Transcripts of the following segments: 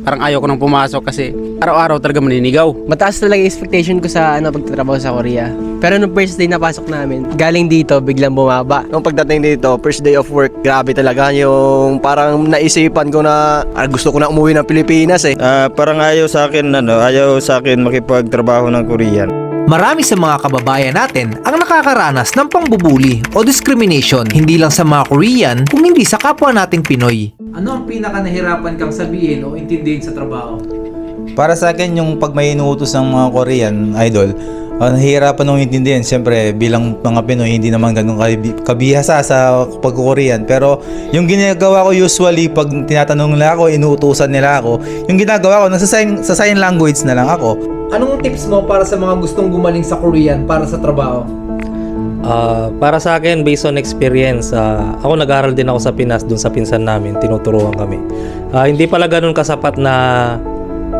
Parang ayaw ko nang pumasok kasi araw-araw talaga maninigaw. Mataas talaga yung expectation ko sa pagtatrabaho sa Korea. Pero nung first day na pasok namin, galing dito, biglang bumaba. Nung pagdating dito, first day of work, grabe talaga yung parang naisipan ko na gusto ko na umuwi ng Pilipinas eh. Parang ayaw sa akin makipagtrabaho ng Korean. Marami sa mga kababayan natin ang nakakaranas ng pangbubuli o discrimination, hindi lang sa mga Korean kung hindi sa kapwa nating Pinoy. Ano ang pinaka nahirapan kang sabihin o intindihin sa trabaho? Para sa akin, yung pag may inuutos ng mga Korean idol, nahihirapan nung intindihin. Siyempre, bilang mga Pinoy, hindi naman ganun kabihasa sa pag-Korean. Pero yung ginagawa ko usually, pag tinatanong nila ako, inuutusan nila ako, yung ginagawa ko, sa sign language na lang ako. Anong tips mo para sa mga gustong gumaling sa Korean para sa trabaho? Para sa akin, based on experience, ako nag-aral din ako sa Pinas, dun sa pinsan namin, tinuturuan kami. Hindi pala ganun kasapat na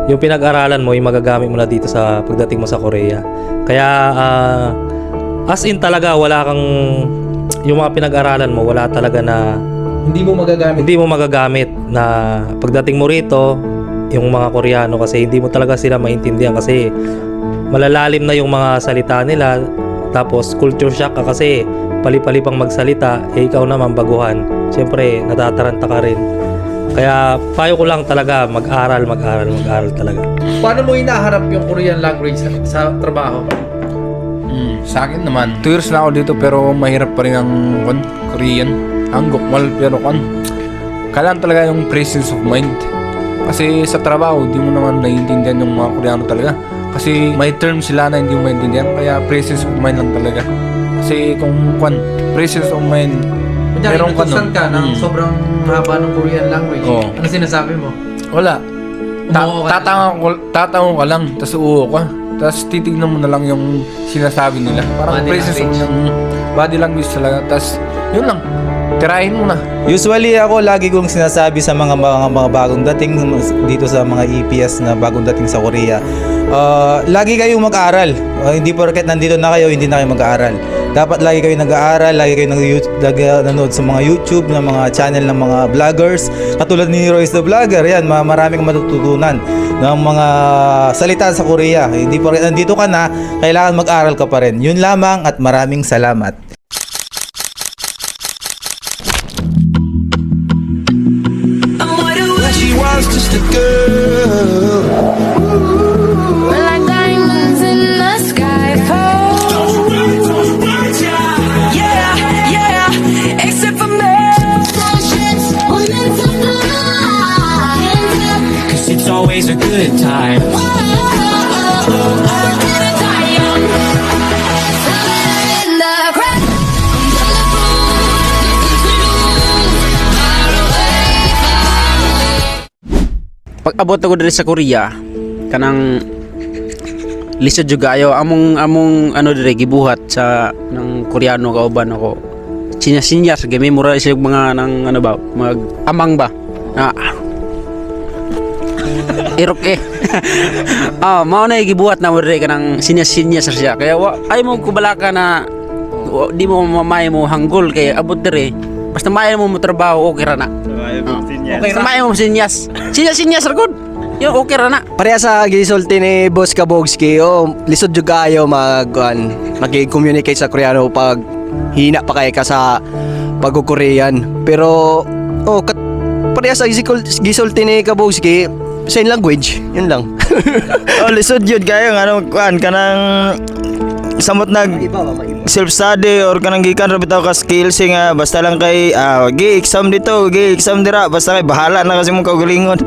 yung pinag-aralan mo, yung magagamit mo na dito sa pagdating mo sa Korea. Kaya, as in talaga, wala kang, yung mga pinag-aralan mo, wala talaga na, Hindi mo magagamit na pagdating mo rito, yung mga Koreano kasi hindi mo talaga sila maintindihan kasi malalalim na yung mga salita nila, tapos culture shock ka kasi pali-pali pang magsalita, ikaw naman baguhan, syempre natataranta ka rin. Kaya payo ko lang talaga mag-aral talaga. Paano mo hinaharap yung Korean language sa trabaho? Sa akin naman, 2 years na ako dito pero mahirap pa rin ang Korean. Ang gukmal pero kailangan talaga yung presence of mind. Kasi sa trabaho, di mo naman naiintindihan yung mga Koreano talaga. Kasi may term sila na hindi mo maintindihan, kaya presence of mind lang talaga. Kasi kung presence of mind, meron ka nun. ka ng sobrang haba ng Korean language. Oo. Ano sinasabi mo? Wala. Tatango ka lang, tapos uuo ka. Tapos titignan mo na lang yung sinasabi nila. Parang Body presence language. of body language talaga. Tapos yun lang, tirahin mo na. Usually ako, lagi kong sinasabi sa mga bagong dating dito sa mga EPS na bagong dating sa Korea, lagi kayong mag-aral. Hindi porket nandito na kayo, hindi na kayo mag-aaral. Dapat lagi kayo nag-aaral, lagi kayo nanonood sa mga YouTube na mga channel ng mga vloggers. Katulad ni Royce the Vlogger, yan, marami kang matututunan ng mga salita sa Korea. Hindi porket nandito ka na, kailangan mag-aral ka pa rin. Yun lamang at maraming salamat. Like diamonds in the sky fall. Yeah, yeah, except for me. Cause it's always a good time. Pag abot ako diri sa Korea, kanang lisod juga ayo among ano diri gibuhat sa ng Koreano kauban ako. Sinya-sinyas game mura siya mga nang ano ba, mag amang ba. Irok mao na gibuhat na mo diri kanang sinya-sinyas siya. Kaya ay mo kubalaka na di mo mamay mo hanggol kay abot diri. Basta maayo mo trabaho okay ra na. Okay, ramay mo sinyas. Sinyas ragod. Yung okay ra na. Pareha sa gisulti ni Boss Kabogski, lisod jud kayo mag-communicate sa Koreano pag hina pa kay ka sa pag-Korean. Pero pareha sa gisulti ni Kabogski, sign language, yun lang. Lisod yun kayo kanang samot self-study or kanang gikan ra bitaw ka skills nga basta lang kay gi-exam dito, gi-exam dira, basta kay bahala na kasi mong kaugalingon.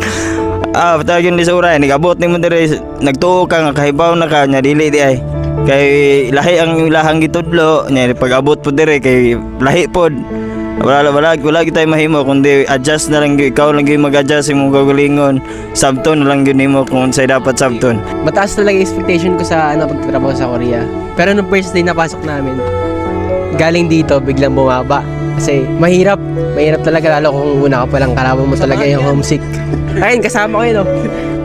Bitaw yun di sa uray, nigabot nimo dire, nagtuo ka nga kahibaw na ka nya dili di ay. Kay lahi ang ilahang gitudlo, nya pag-abot po dire kay lahi pod. Wala kita mahimo kundi adjust na lang ikaw lang gyud mag-adjust imong kaugalingon. Sabton na lang gyud nimo kung unsay dapat sabton. Mataas talaga yung expectation ko sa pagtatrabaho sa Korea. Pero nung first day na pasok namin, galing dito, biglang bumaba. Kasi mahirap talaga, lalo kung una ka palang kalaban mo talaga yung homesick. Ayun, kasama ko yun,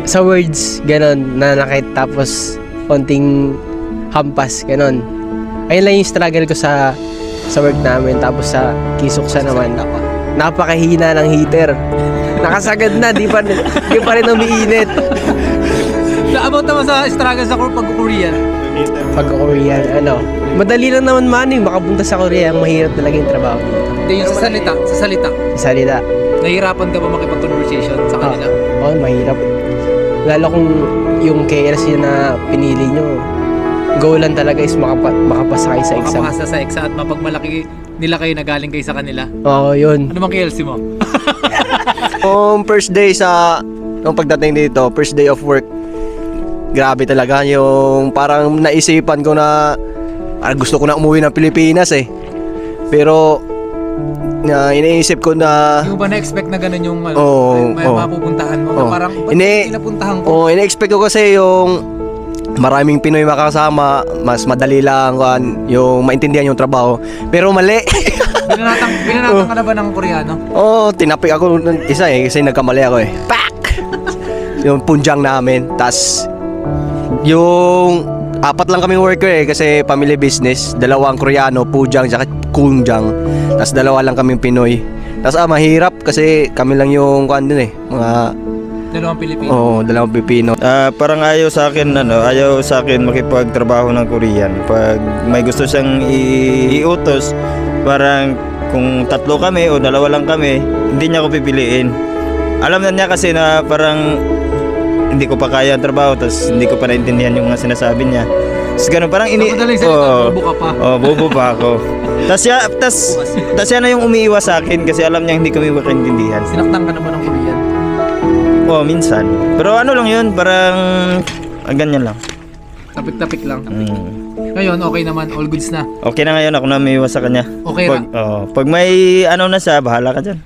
sa words, ganon, nanakit, tapos konting hampas, ganon. Ayun lang yung struggle ko sa work namin. Tapos sa Kisuksa naman, napakahina ng heater. Nakasagad na, di pa rin umiinit. About naman sa struggle sa pag-Korean. Pag-Korean, madali lang naman makapunta sa Korea. Ang mahirap talaga yung trabaho dito. Hindi yung sa salita. Salita. Nahihirapan ka ba makipag-conversation sa kanila? Oo, mahirap. Lalo kung yung KLC na pinili nyo, goal lang talaga is makapasa kayo sa exam. Makapasa sa exam at mapagmalaki nila kayo na galing kayo sa kanila. Oo, yun. Ano bang KLC mo? First day nung pagdating dito, first day of work, grabe talaga yung parang naisipan ko na gusto ko na umuwi ng Pilipinas eh. Pero iniisip ko na Yung ba na-expect na ganun yung may oo. mapupuntahan mo? Na parang, ba't pinapuntahan ko? ina-expect ko kasi yung maraming Pinoy makasama, mas madali lang yung maintindihan yung trabaho. Pero mali. Binanatang ka na ba ng Koreano? Tinapik ako ng isa kasi nagkamali ako eh. Pak! Yung punjang namin. Tas yung 4 lang kaming worker kasi family business. 2 Koreano, pujang, saka kunjang. Tas 2 lang kaming Pinoy. Tas mahirap kasi kami lang yung mga Dalawang Pilipino. Oo, 2 Pilipino. Parang ayaw sa akin makipagtrabaho ng Korean. Pag may gusto siyang iutos, parang kung 3 kami o 2 lang kami, hindi niya ako pipiliin. Alam na niya kasi na parang hindi ko pa kaya ang trabaho, tapos hindi ko pa naintindihan yung mga sinasabi niya. Tapos ganun, parang bobo ka pa. bobo pa ako. Tapos yan na yung umiiwas sa akin kasi alam niya hindi kami makaintindihan. Sinaktan ka naman ng Korean. Minsan. Pero ano lang yun, parang ganyan lang. Tapik-tapik lang. Ngayon, okay naman. All goods na. Okay na ngayon, ako na umiiwas sa kanya. Okay ra. Pag may ano na siya, bahala ka dyan.